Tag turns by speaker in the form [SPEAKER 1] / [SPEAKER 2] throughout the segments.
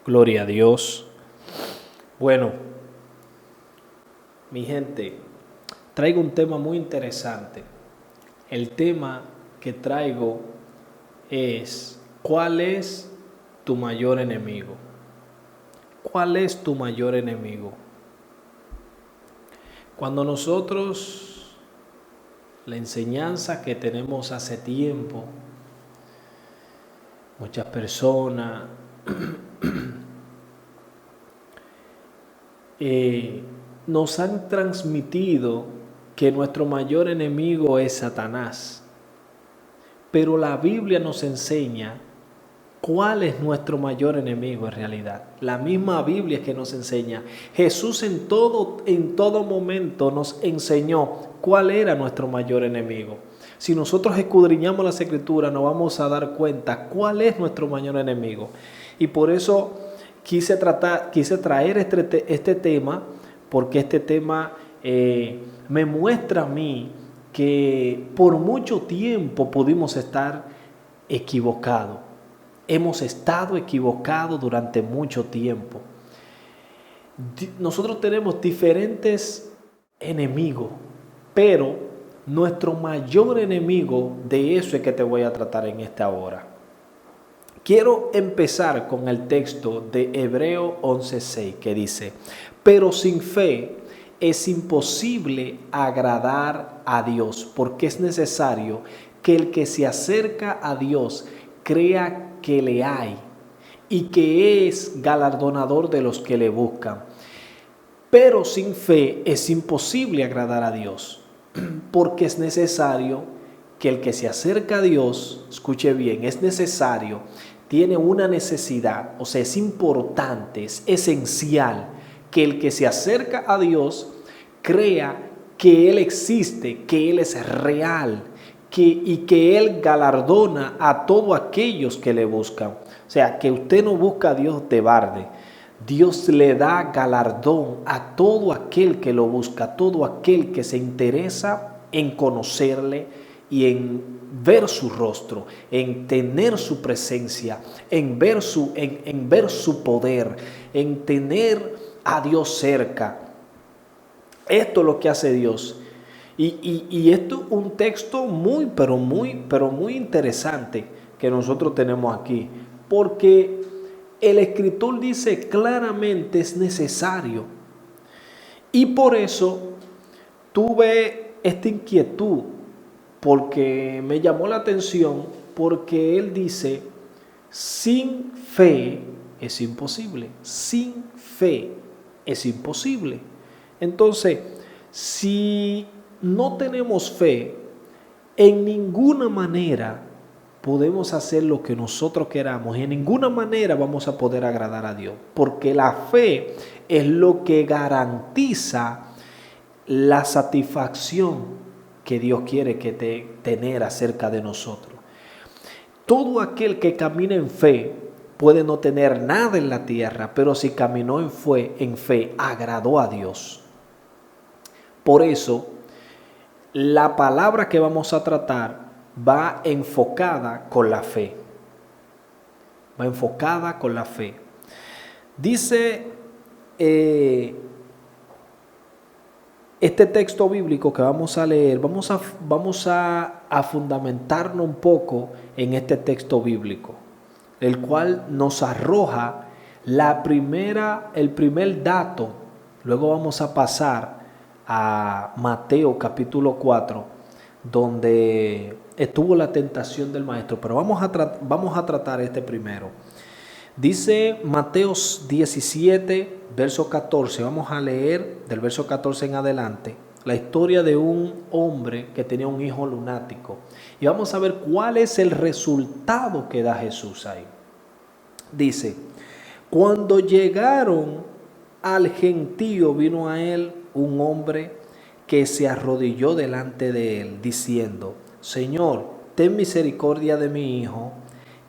[SPEAKER 1] Gloria a Dios. Bueno, mi gente, traigo un tema muy interesante. El tema que traigo es: ¿cuál es tu mayor enemigo? ¿Cuál es tu mayor enemigo? Cuando nosotros, la enseñanza que tenemos hace tiempo, muchas personas nos han transmitido que nuestro mayor enemigo es Satanás. Pero la Biblia nos enseña cuál es nuestro mayor enemigo en realidad. La misma Biblia es que nos enseña. Jesús en todo momento nos enseñó cuál era nuestro mayor enemigo. Si nosotros escudriñamos las Escrituras, nos vamos a dar cuenta cuál es nuestro mayor enemigo. Y por eso quise traer este tema, porque este tema me muestra a mí que por mucho tiempo pudimos estar equivocados. Hemos estado equivocados durante mucho tiempo. Nosotros tenemos diferentes enemigos, pero nuestro mayor enemigo, de eso es que te voy a tratar en esta hora. Quiero empezar con el texto de Hebreos 11:6 que dice: pero sin fe es imposible agradar a Dios, porque es necesario que el que se acerca a Dios crea que le hay y que es galardonador de los que le buscan. Pero sin fe es imposible agradar a Dios, porque es necesario que el que se acerca a Dios, escuche bien, es necesario, tiene una necesidad, o sea, es importante, es esencial que el que se acerca a Dios crea que Él existe, que Él es real, y que Él galardona a todos aquellos que le buscan. O sea, que usted no busca a Dios de balde. Dios le da galardón a todo aquel que lo busca, a todo aquel que se interesa en conocerle y en ver su rostro, en tener su presencia, en ver su poder, en tener a Dios cerca. Esto es lo que hace Dios. Y esto es un texto pero muy interesante que nosotros tenemos aquí, porque el escritor dice claramente es necesario. Y por eso tuve esta inquietud, porque me llamó la atención, porque él dice: sin fe es imposible, sin fe es imposible. Entonces, si no tenemos fe, en ninguna manera podemos hacer lo que nosotros queramos, y en ninguna manera vamos a poder agradar a Dios, porque la fe es lo que garantiza la satisfacción que Dios quiere tener acerca de nosotros. Todo aquel que camina en fe puede no tener nada en la tierra, pero si caminó en fe, agradó a Dios. Por eso, la palabra que vamos a tratar va enfocada con la fe. Va enfocada con la fe. Dice este texto bíblico que vamos a leer, vamos a fundamentarnos un poco en este texto bíblico, el cual nos arroja el primer dato. Luego vamos a pasar a Mateo capítulo 4, donde estuvo la tentación del maestro, pero vamos a tratar este primero. Dice Mateo 17, verso 14, vamos a leer del verso 14 en adelante, la historia de un hombre que tenía un hijo lunático. Y vamos a ver cuál es el resultado que da Jesús ahí. Dice: cuando llegaron al gentío, vino a él un hombre que se arrodilló delante de él, diciendo: Señor, ten misericordia de mi hijo,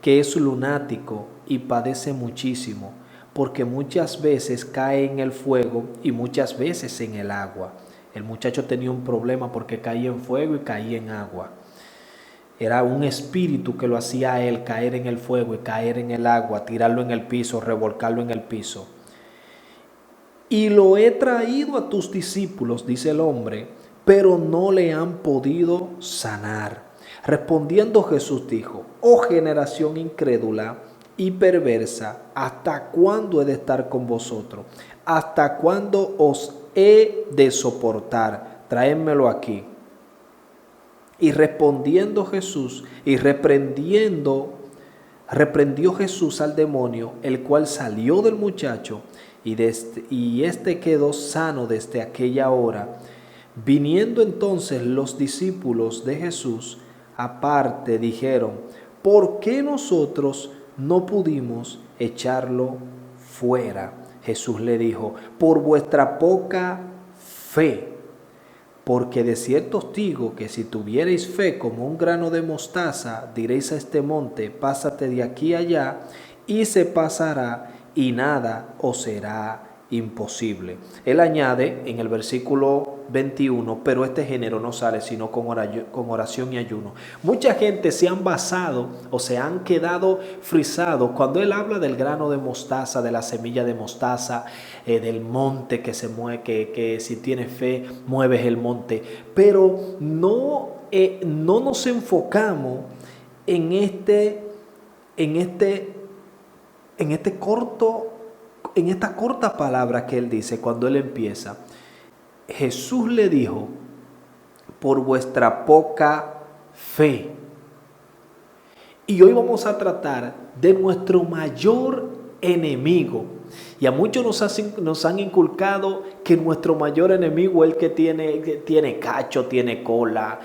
[SPEAKER 1] que es lunático y padece muchísimo, porque muchas veces cae en el fuego y muchas veces en el agua. El muchacho tenía un problema porque caía en fuego y caía en agua. Era un espíritu que lo hacía a él caer en el fuego y caer en el agua, tirarlo en el piso, revolcarlo en el piso. Y lo he traído a tus discípulos, dice el hombre, pero no le han podido sanar. Respondiendo Jesús dijo: oh generación incrédula y perversa, ¿hasta cuándo he de estar con vosotros? ¿Hasta cuándo os he de soportar? Traédmelo aquí. Y respondiendo Jesús y reprendió Jesús al demonio, el cual salió del muchacho, y este quedó sano desde aquella hora. Viniendo entonces los discípulos de Jesús aparte, dijeron: ¿por qué nosotros no pudimos echarlo fuera? Jesús le dijo: por vuestra poca fe. Porque de cierto os digo que si tuviereis fe como un grano de mostaza, diréis a este monte: pásate de aquí allá, y se pasará, y nada os será imposible. Él añade en el versículo 21, pero este género no sale sino con oración y ayuno. Mucha gente se han basado o se han quedado frisados cuando él habla del grano de mostaza, de la semilla de mostaza, del monte que se mueve, que si tienes fe mueves el monte, pero no nos enfocamos en esta corta palabra que él dice cuando él empieza. Jesús le dijo: por vuestra poca fe. Y hoy vamos a tratar de nuestro mayor enemigo. Y a muchos nos han inculcado que nuestro mayor enemigo es el que tiene cacho, tiene cola,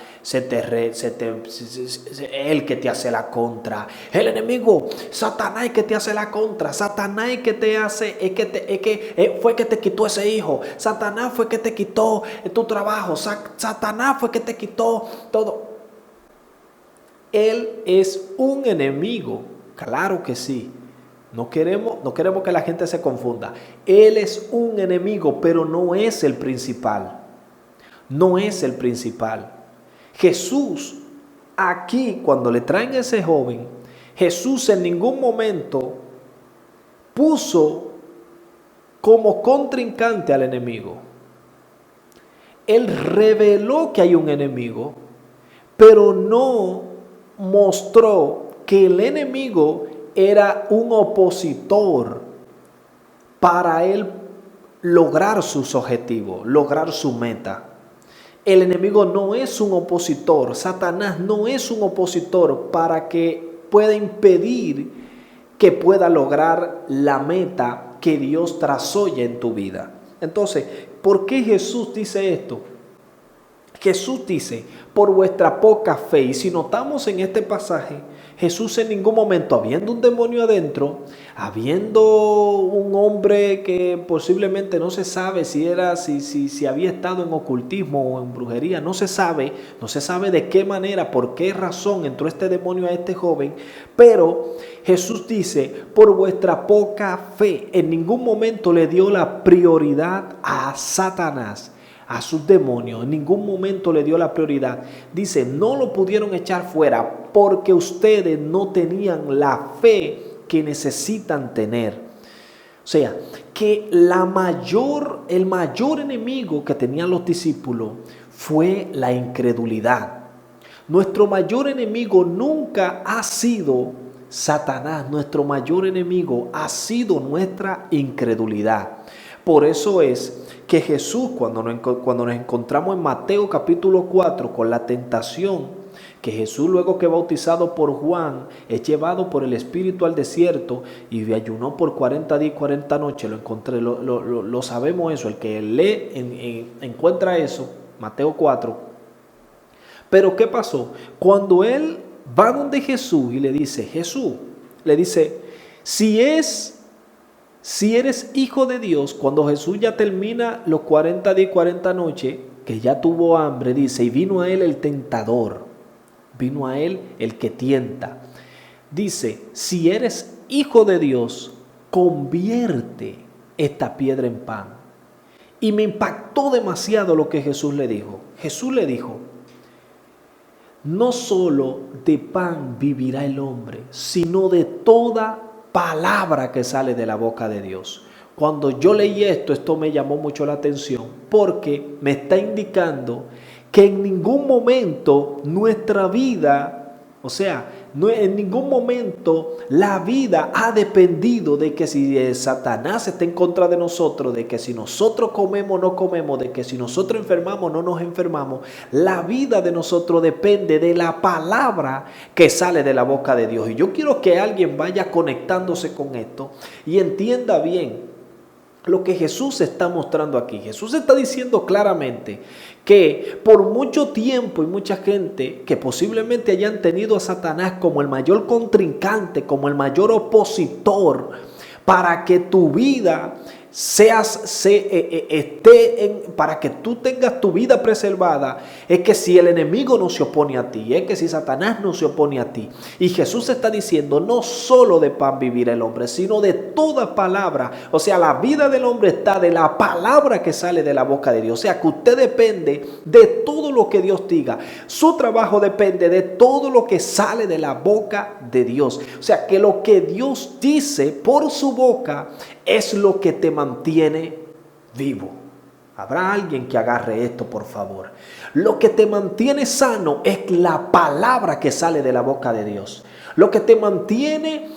[SPEAKER 1] el que te hace la contra. El enemigo, Satanás, es que te hace la contra. Satanás es que te hace, fue que te quitó ese hijo. Satanás fue que te quitó tu trabajo. Satanás fue que te quitó todo. Él es un enemigo, claro que sí. No queremos que la gente se confunda. Él es un enemigo, pero no es el principal. No es el principal. Jesús, aquí, cuando le traen a ese joven, Jesús en ningún momento puso como contrincante al enemigo. Él reveló que hay un enemigo, pero no mostró que el enemigo era un opositor para él lograr sus objetivos, lograr su meta. El enemigo no es un opositor, Satanás no es un opositor para que pueda impedir que pueda lograr la meta que Dios trazó ya en tu vida. Entonces, ¿por qué Jesús dice esto? Jesús dice: por vuestra poca fe. Y si notamos en este pasaje, Jesús en ningún momento, habiendo un demonio adentro, habiendo un hombre que posiblemente no se sabe si había estado en ocultismo o en brujería, no se sabe de qué manera, por qué razón entró este demonio a este joven, pero Jesús dice: por vuestra poca fe. En ningún momento le dio la prioridad a Satanás, a sus demonios. En ningún momento le dio la prioridad. Dice: no lo pudieron echar fuera porque ustedes no tenían la fe que necesitan tener. O sea, que el mayor enemigo que tenían los discípulos fue la incredulidad. Nuestro mayor enemigo nunca ha sido Satanás. Nuestro mayor enemigo ha sido nuestra incredulidad. Por eso es que Jesús, cuando nos encontramos en Mateo capítulo 4 con la tentación, que Jesús, luego que bautizado por Juan, es llevado por el Espíritu al desierto y ayunó por 40 días y 40 noches, lo sabemos eso, el que lee encuentra eso, Mateo 4. Pero ¿qué pasó? Cuando él va donde Jesús y le dice: si eres hijo de Dios, cuando Jesús ya termina los 40 días y 40 noches, que ya tuvo hambre, dice: y vino a él el tentador, vino a él el que tienta. Dice: si eres hijo de Dios, convierte esta piedra en pan. Y me impactó demasiado lo que Jesús le dijo. Jesús le dijo: no solo de pan vivirá el hombre, sino de toda palabra que sale de la boca de Dios. Cuando yo leí esto me llamó mucho la atención porque me está indicando que en ningún momento nuestra vida, en ningún momento la vida ha dependido de que si Satanás está en contra de nosotros, de que si nosotros comemos o no comemos, de que si nosotros enfermamos o no nos enfermamos. La vida de nosotros depende de la palabra que sale de la boca de Dios. Y yo quiero que alguien vaya conectándose con esto y entienda bien lo que Jesús está mostrando aquí. Jesús está diciendo claramente que por mucho tiempo y mucha gente que posiblemente hayan tenido a Satanás como el mayor contrincante, como el mayor opositor, para que tu vida para que tú tengas tu vida preservada, es que si el enemigo no se opone a ti, es que si Satanás no se opone a ti. Y Jesús está diciendo, no solo de pan vivirá el hombre, sino de toda palabra. O sea, la vida del hombre está de la palabra que sale de la boca de Dios. O sea, que usted depende de todo lo que Dios diga. Su trabajo depende de todo lo que sale de la boca de Dios. O sea, que lo que Dios dice por su boca es lo que te mantiene vivo. Habrá alguien que agarre esto, por favor. Lo que te mantiene sano es la palabra que sale de la boca de Dios. Lo que te mantiene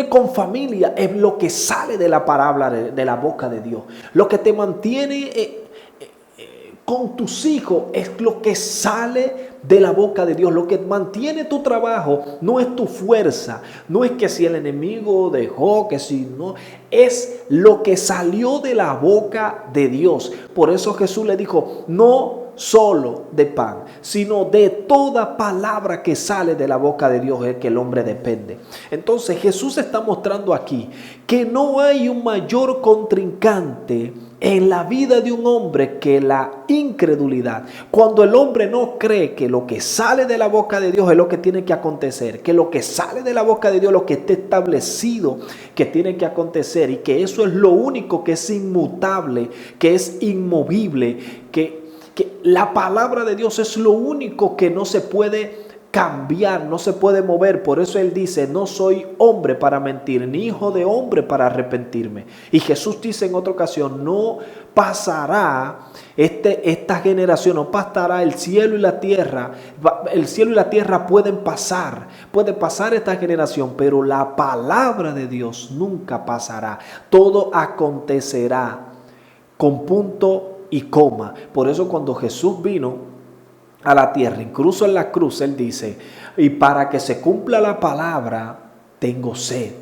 [SPEAKER 1] con familia es lo que sale de la palabra de la boca de Dios. Lo que te mantiene con tus hijos es lo que sale de la boca de Dios. Lo que mantiene tu trabajo no es tu fuerza, no es que si el enemigo dejó, que si no, es lo que salió de la boca de Dios. Por eso Jesús le dijo, no solo de pan, sino de toda palabra que sale de la boca de Dios es que el hombre depende. Entonces Jesús está mostrando aquí que no hay un mayor contrincante en la vida de un hombre que la incredulidad. Cuando el hombre no cree que lo que sale de la boca de Dios es lo que tiene que acontecer, que lo que sale de la boca de Dios es lo que está establecido que tiene que acontecer y que eso es lo único que es inmutable, que es inmovible, que la palabra de Dios es lo único que no se puede cambiar, no se puede mover. Por eso Él dice, no soy hombre para mentir, ni hijo de hombre para arrepentirme. Y Jesús dice en otra ocasión, no pasará esta generación, no pasará el cielo y la tierra. El cielo y la tierra puede pasar esta generación, pero la palabra de Dios nunca pasará. Todo acontecerá con punto y coma. Por eso cuando Jesús vino a la tierra, incluso en la cruz, Él dice, y para que se cumpla la palabra, tengo sed.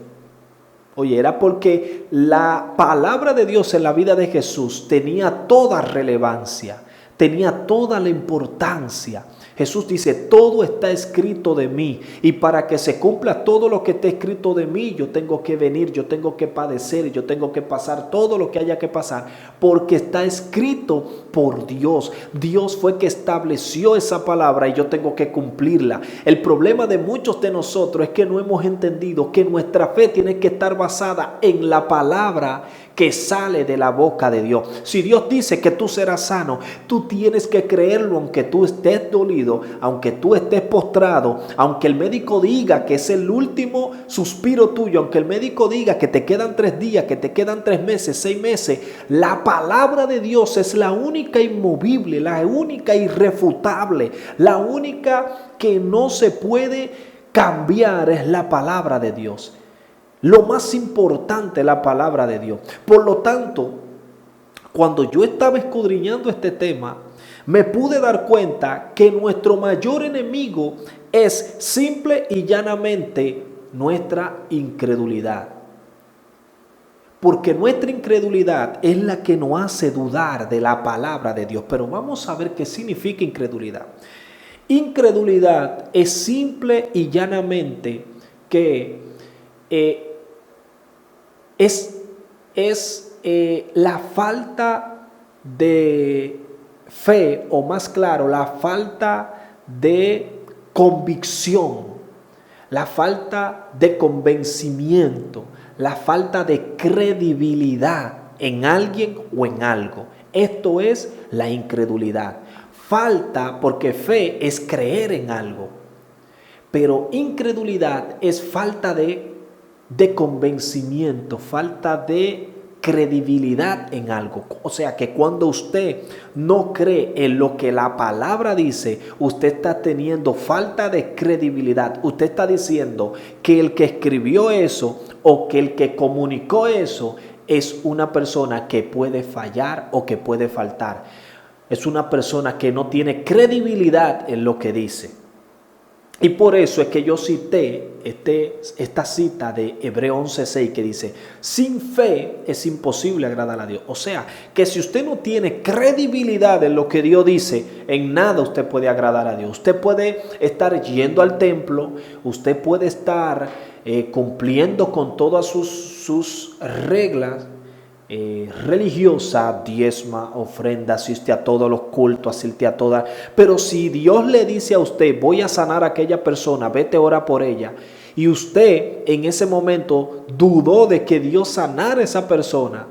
[SPEAKER 1] Oye, era porque la palabra de Dios en la vida de Jesús tenía toda relevancia, tenía toda la importancia. Jesús dice, todo está escrito de mí, y para que se cumpla todo lo que está escrito de mí, yo tengo que venir, yo tengo que padecer, yo tengo que pasar todo lo que haya que pasar, porque está escrito por Dios. Dios fue que estableció esa palabra y yo tengo que cumplirla. El problema de muchos de nosotros es que no hemos entendido que nuestra fe tiene que estar basada en la palabra que sale de la boca de Dios. Si Dios dice que tú serás sano, tú tienes que creerlo aunque tú estés dolido, aunque tú estés postrado, aunque el médico diga que es el último suspiro tuyo, aunque el médico diga que te quedan 3 días, que te quedan 3 meses, 6 meses. La palabra de Dios es la única inmovible, la única irrefutable, la única que no se puede cambiar es la palabra de Dios. Lo más importante es la palabra de Dios. Por lo tanto, cuando yo estaba escudriñando este tema, me pude dar cuenta que nuestro mayor enemigo es simple y llanamente nuestra incredulidad. Porque nuestra incredulidad es la que nos hace dudar de la palabra de Dios. Pero vamos a ver qué significa incredulidad. Incredulidad es simple y llanamente que es la falta de fe, o más claro, la falta de convicción, la falta de convencimiento, la falta de credibilidad en alguien o en algo. Esto es la incredulidad. Falta, porque fe es creer en algo, pero incredulidad es falta de convencimiento, falta de credibilidad en algo. O sea que cuando usted no cree en lo que la palabra dice, usted está teniendo falta de credibilidad. Usted está diciendo que el que escribió eso o que el que comunicó eso es una persona que puede fallar o que puede faltar. Es una persona que no tiene credibilidad en lo que dice. Y por eso es que yo cité esta cita de Hebreos 11:6 que dice, sin fe es imposible agradar a Dios. O sea, que si usted no tiene credibilidad en lo que Dios dice, en nada usted puede agradar a Dios. Usted puede estar yendo al templo, usted puede estar cumpliendo con todas sus reglas religiosa, diezma, ofrenda, asiste a todos los cultos, asiste a todas. Pero si Dios le dice a usted, voy a sanar a aquella persona, vete, ora por ella, y usted en ese momento dudó de que Dios sanara a esa persona,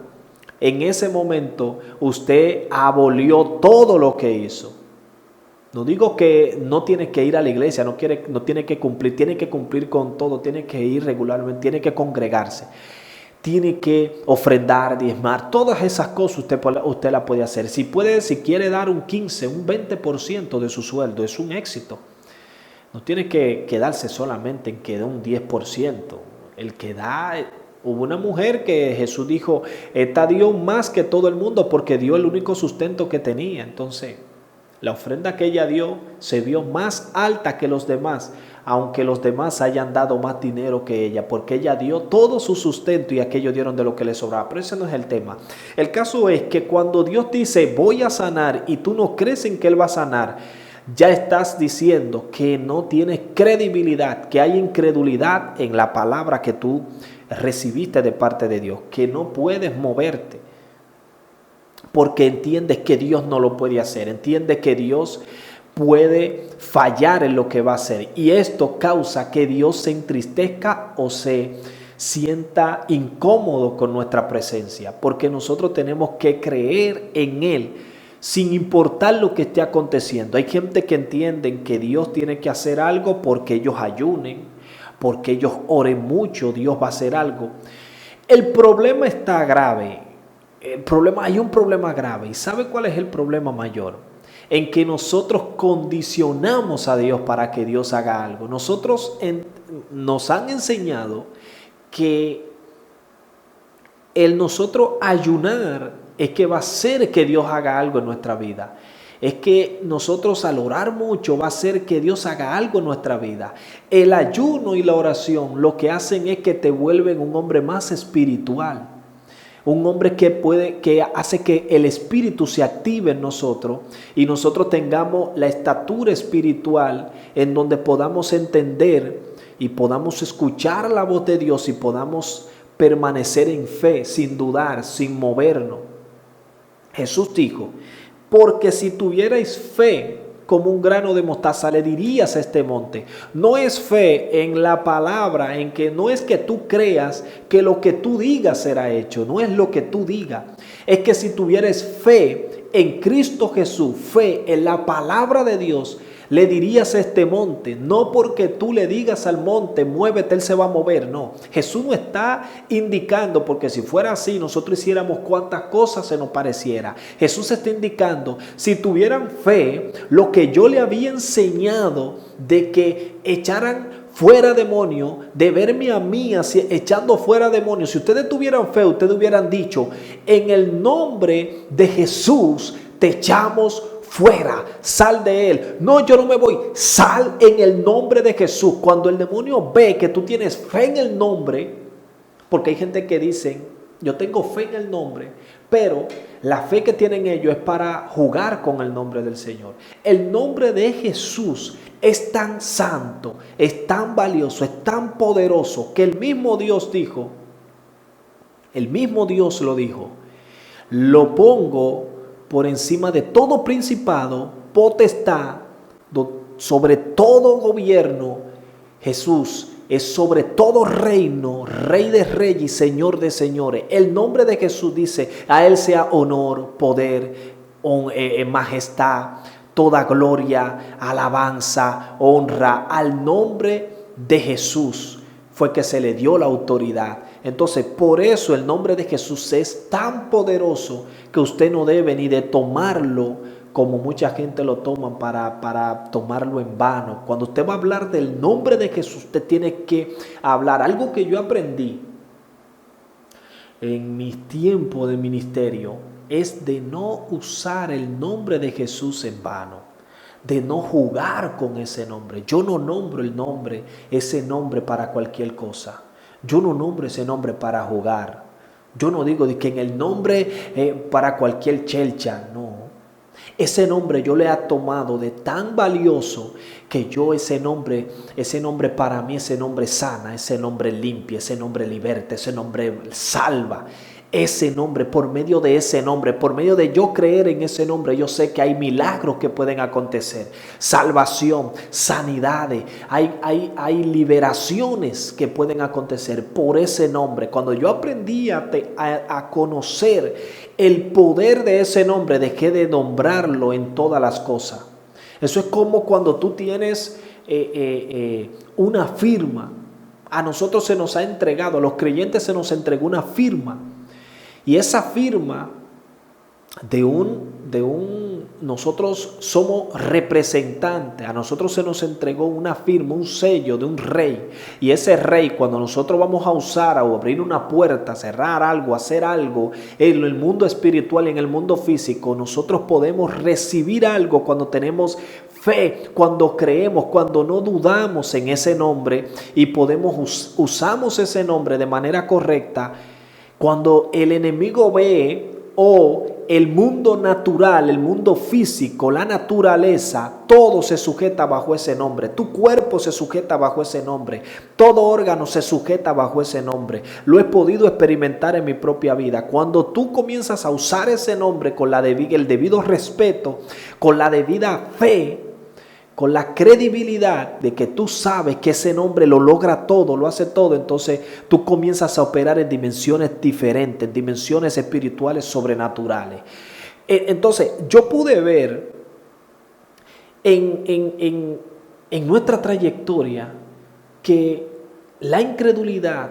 [SPEAKER 1] en ese momento usted abolió todo lo que hizo. No digo que no tiene que ir a la iglesia, no tiene que cumplir con todo, tiene que ir regularmente, tiene que congregarse. Tiene que ofrendar, diezmar, todas esas cosas usted la puede hacer. Si quiere dar un 15, un 20% de su sueldo, es un éxito. No tiene que quedarse solamente en que dé un 10%. El que da, hubo una mujer que Jesús dijo, esta dio más que todo el mundo porque dio el único sustento que tenía. Entonces, la ofrenda que ella dio se vio más alta que los demás, aunque los demás hayan dado más dinero que ella, porque ella dio todo su sustento y aquellos dieron de lo que les sobraba. Pero ese no es el tema. El caso es que cuando Dios dice voy a sanar y tú no crees en que Él va a sanar, ya estás diciendo que no tienes credibilidad, que hay incredulidad en la palabra que tú recibiste de parte de Dios, que no puedes moverte. Porque entiendes que Dios no lo puede hacer, entiendes que Dios puede fallar en lo que va a hacer. Y esto causa que Dios se entristezca o se sienta incómodo con nuestra presencia. Porque nosotros tenemos que creer en Él sin importar lo que esté aconteciendo. Hay gente que entiende que Dios tiene que hacer algo porque ellos ayunen, porque ellos oren mucho, Dios va a hacer algo. El problema está grave. Hay un problema grave. ¿Y sabe cuál es el problema mayor? En que nosotros condicionamos a Dios para que Dios haga algo. Nos han enseñado que el nosotros ayunar es que va a hacer que Dios haga algo en nuestra vida. Es que nosotros al orar mucho va a hacer que Dios haga algo en nuestra vida. El ayuno y la oración lo que hacen es que te vuelven un hombre más espiritual. Un hombre que hace que el espíritu se active en nosotros y nosotros tengamos la estatura espiritual en donde podamos entender y podamos escuchar la voz de Dios y podamos permanecer en fe, sin dudar, sin movernos. Jesús dijo, porque si tuvierais fe como un grano de mostaza, le dirías a este monte. No es fe en la palabra, en que no es que tú creas que lo que tú digas será hecho, no es lo que tú digas. Es que si tuvieras fe en Cristo Jesús, fe en la palabra de Dios, le dirías a este monte, no porque tú le digas al monte, muévete, él se va a mover. No, Jesús no está indicando, porque si fuera así, nosotros hiciéramos cuantas cosas se nos pareciera. Jesús está indicando, si tuvieran fe, lo que yo le había enseñado de que echaran fuera demonios, de verme a mí así, echando fuera demonios. Si ustedes tuvieran fe, ustedes hubieran dicho, en el nombre de Jesús te echamos fuera, sal de él. No, yo no me voy, sal en el nombre de Jesús. Cuando el demonio ve que tú tienes fe en el nombre, porque hay gente que dice, yo tengo fe en el nombre, pero la fe que tienen ellos es para jugar con el nombre del Señor. El nombre de Jesús es tan santo, es tan valioso, es tan poderoso, que el mismo Dios dijo, el mismo Dios lo dijo, lo pongo por encima de todo principado, potestad, sobre todo gobierno. Jesús es sobre todo reino, Rey de reyes y Señor de señores. El nombre de Jesús dice, a Él sea honor, poder, majestad, toda gloria, alabanza, honra. Al nombre de Jesús fue que se le dio la autoridad. Entonces, por eso el nombre de Jesús es tan poderoso que usted no debe ni de tomarlo como mucha gente lo toma para tomarlo en vano. Cuando usted va a hablar del nombre de Jesús, usted tiene que hablar. Algo que yo aprendí en mis tiempos de ministerio es de no usar el nombre de Jesús en vano, de no jugar con ese nombre. Yo no nombro ese nombre para cualquier cosa. Yo no nombro ese nombre para jugar. Yo no digo de que en el nombre para cualquier chelcha, no. Ese nombre yo le he tomado de tan valioso que yo ese nombre para mí, ese nombre sana, ese nombre limpia, ese nombre liberta, ese nombre salva. Ese nombre, por medio de ese nombre, por medio de yo creer en ese nombre, yo sé que hay milagros que pueden acontecer, salvación, sanidades, hay liberaciones que pueden acontecer por ese nombre. Cuando yo aprendí a conocer el poder de ese nombre, dejé de nombrarlo en todas las cosas. Eso es como cuando tú tienes una firma. A nosotros se nos ha entregado, a los creyentes se nos entregó una firma. Y esa firma nosotros somos representantes. A nosotros se nos entregó una firma, un sello de un rey. Y ese rey, cuando nosotros vamos a usar o abrir una puerta, cerrar algo, hacer algo en el mundo espiritual y en el mundo físico, nosotros podemos recibir algo cuando tenemos fe, cuando creemos, cuando no dudamos en ese nombre y usamos ese nombre de manera correcta. Cuando el enemigo ve o el mundo natural, el mundo físico, la naturaleza, todo se sujeta bajo ese nombre. Tu cuerpo se sujeta bajo ese nombre. Todo órgano se sujeta bajo ese nombre. Lo he podido experimentar en mi propia vida. Cuando tú comienzas a usar ese nombre con el debido respeto, con la debida fe, con la credibilidad de que tú sabes que ese nombre lo logra todo, lo hace todo, entonces tú comienzas a operar en dimensiones diferentes, en dimensiones espirituales sobrenaturales. Entonces yo pude ver en nuestra trayectoria que la incredulidad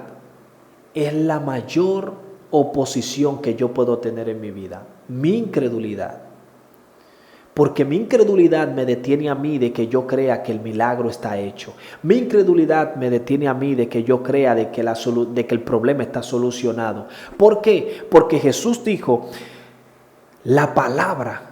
[SPEAKER 1] es la mayor oposición que yo puedo tener en mi vida. Mi incredulidad. Porque mi incredulidad me detiene a mí de que yo crea que el milagro está hecho. Mi incredulidad me detiene a mí de que yo crea de que el problema está solucionado. ¿Por qué? Porque Jesús dijo, la palabra,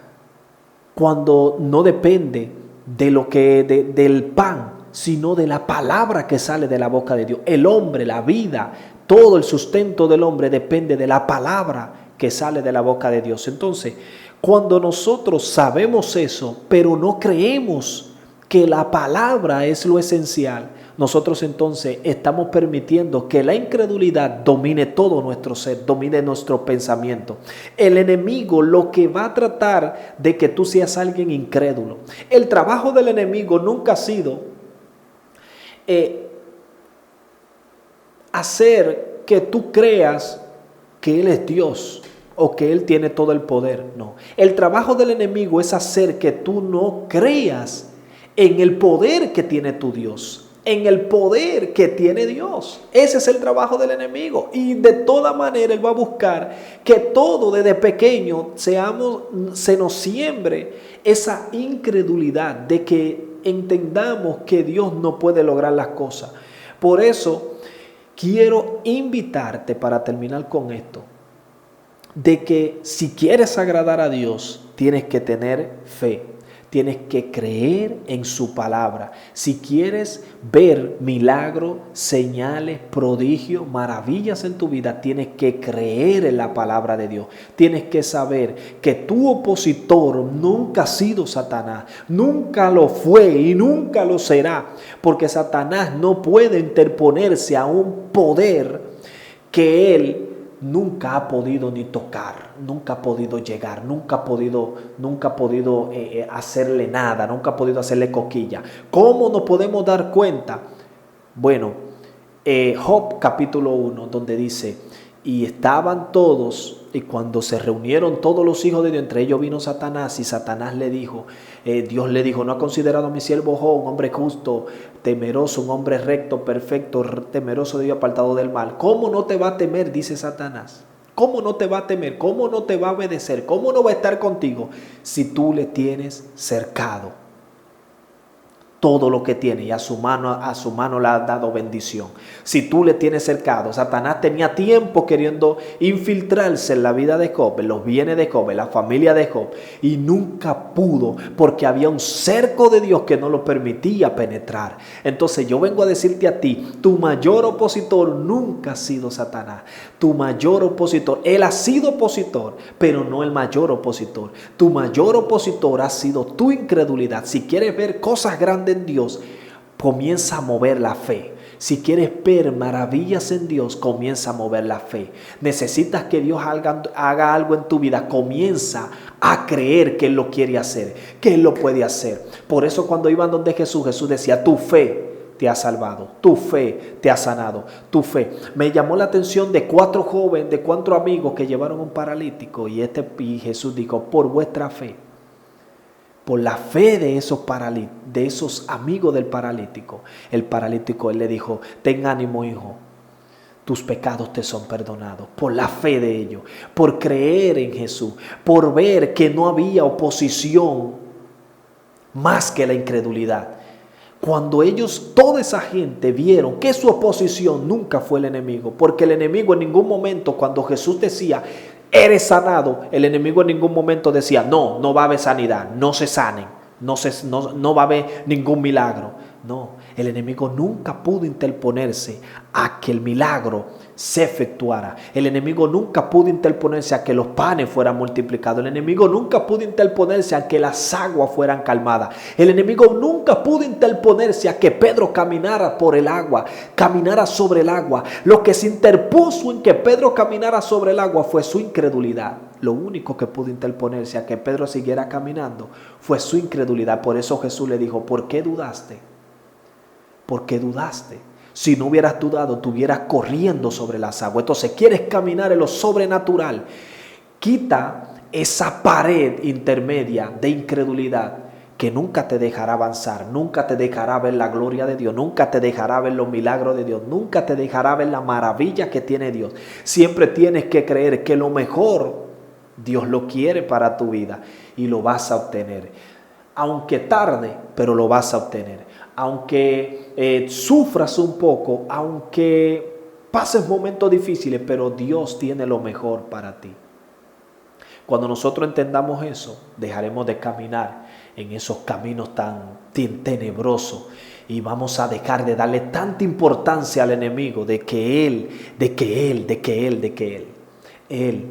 [SPEAKER 1] cuando no depende del pan, sino de la palabra que sale de la boca de Dios. El hombre, la vida, todo el sustento del hombre depende de la palabra que sale de la boca de Dios. Entonces, cuando nosotros sabemos eso, pero no creemos que la palabra es lo esencial, nosotros entonces estamos permitiendo que la incredulidad domine todo nuestro ser, domine nuestro pensamiento. El enemigo lo que va a tratar de que tú seas alguien incrédulo. El trabajo del enemigo nunca ha sido hacer que tú creas que Él es Dios o que Él tiene todo el poder. No. El trabajo del enemigo es hacer que tú no creas en el poder que tiene tu Dios, en el poder que tiene Dios. Ese es el trabajo del enemigo. Y de toda manera Él va a buscar que todo desde pequeño se nos siembre esa incredulidad de que entendamos que Dios no puede lograr las cosas. Por eso quiero invitarte, para terminar con esto, de que si quieres agradar a Dios, tienes que tener fe, tienes que creer en su palabra. Si quieres ver milagros, señales, prodigios, maravillas en tu vida, tienes que creer en la palabra de Dios. Tienes que saber que tu opositor nunca ha sido Satanás, nunca lo fue y nunca lo será, porque Satanás no puede interponerse a un poder que él nunca ha podido ni tocar, nunca ha podido llegar, nunca ha podido hacerle nada, nunca ha podido hacerle coquilla. ¿Cómo nos podemos dar cuenta? Bueno, Job capítulo 1, donde dice, y estaban todos, y cuando se reunieron todos los hijos de Dios, entre ellos vino Satanás, y Satanás le dijo, Dios le dijo, ¿no ha considerado a mi siervo Job, un hombre justo, temeroso, un hombre recto, perfecto, temeroso de Dios, apartado del mal? ¿Cómo no te va a temer? Dice Satanás. ¿Cómo no te va a temer? ¿Cómo no te va a obedecer? ¿Cómo no va a estar contigo si tú le tienes cercado todo lo que tiene y a su mano le ha dado bendición? Si tú le tienes cercado, Satanás tenía tiempo queriendo infiltrarse en la vida de Job, en los bienes de Job, en la familia de Job, y nunca pudo porque había un cerco de Dios que no lo permitía penetrar. Entonces yo vengo a decirte a ti, tu mayor opositor nunca ha sido Satanás. Tu mayor opositor, él ha sido opositor, pero no el mayor opositor. Tu mayor opositor ha sido tu incredulidad. Si quieres ver cosas grandes en Dios, comienza a mover la fe. Si quieres ver maravillas en Dios, comienza a mover la fe. Necesitas que Dios haga algo en tu vida. Comienza a creer que Él lo quiere hacer, que Él lo puede hacer. Por eso cuando iban donde Jesús, Jesús decía, tu fe te ha salvado, tu fe te ha sanado, tu fe. Me llamó la atención de 4 jóvenes, de 4 amigos que llevaron un paralítico y Jesús dijo, por vuestra fe, por la fe de esos amigos del paralítico. El paralítico, él le dijo, ten ánimo, hijo, tus pecados te son perdonados. Por la fe de ellos, por creer en Jesús, por ver que no había oposición más que la incredulidad. Cuando ellos, toda esa gente, vieron que su oposición nunca fue el enemigo, porque el enemigo en ningún momento, cuando Jesús decía, eres sanado, el enemigo en ningún momento decía, no va a haber sanidad, no se sanen, no va a haber ningún milagro. No, el enemigo nunca pudo interponerse a que el milagro se efectuara. El enemigo nunca pudo interponerse a que los panes fueran multiplicados. El enemigo nunca pudo interponerse a que las aguas fueran calmadas. El enemigo nunca pudo interponerse a que Pedro caminara por el agua, caminara sobre el agua. Lo que se interpuso en que Pedro caminara sobre el agua fue su incredulidad. Lo único que pudo interponerse a que Pedro siguiera caminando fue su incredulidad. Por eso Jesús le dijo, ¿por qué dudaste? ¿Por qué dudaste? Si no hubieras dudado, estuvieras corriendo sobre las aguas. Entonces, ¿quieres caminar en lo sobrenatural? Quita esa pared intermedia de incredulidad que nunca te dejará avanzar, nunca te dejará ver la gloria de Dios, nunca te dejará ver los milagros de Dios, nunca te dejará ver la maravilla que tiene Dios. Siempre tienes que creer que lo mejor Dios lo quiere para tu vida y lo vas a obtener. Aunque tarde, pero lo vas a obtener. Aunque sufras un poco, aunque pases momentos difíciles, pero Dios tiene lo mejor para ti. Cuando nosotros entendamos eso, dejaremos de caminar en esos caminos tan tenebrosos y vamos a dejar de darle tanta importancia al enemigo de que Él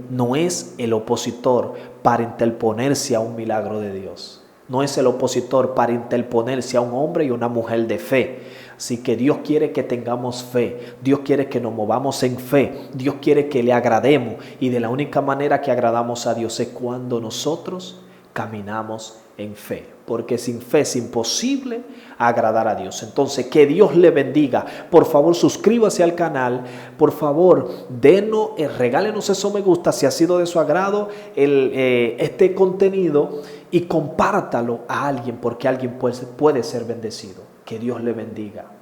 [SPEAKER 1] no es el opositor para interponerse a un milagro de Dios. No es el opositor para interponerse a un hombre y una mujer de fe. Así que Dios quiere que tengamos fe. Dios quiere que nos movamos en fe. Dios quiere que le agrademos. Y de la única manera que agradamos a Dios es cuando nosotros caminamos en fe. Porque sin fe es imposible agradar a Dios. Entonces, que Dios le bendiga. Por favor, suscríbase al canal. Por favor, regálenos eso me gusta si ha sido de su agrado este contenido. Y compártalo a alguien porque alguien puede ser bendecido. Que Dios le bendiga.